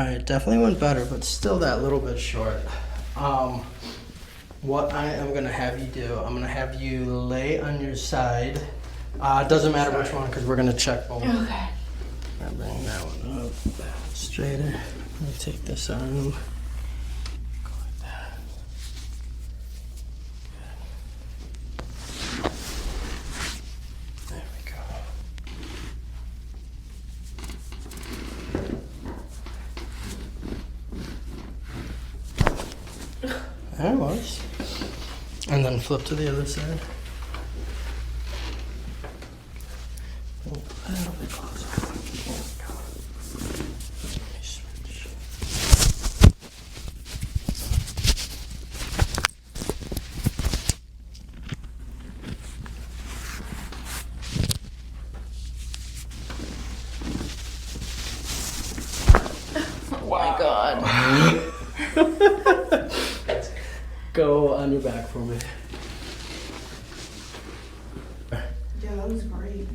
Alright, definitely went better, but still that little bit short. What I am gonna have you do, I'm gonna have you lay on your side. It doesn't matter which one, because we're gonna check both. Okay. I bring that one up straighter. Let me take this arm. Go like that. There we go. There it was. And then flip to the other side. A little bit closer. There we go. Let me switch. Oh my god. Go on your back for me. Yeah, that was great.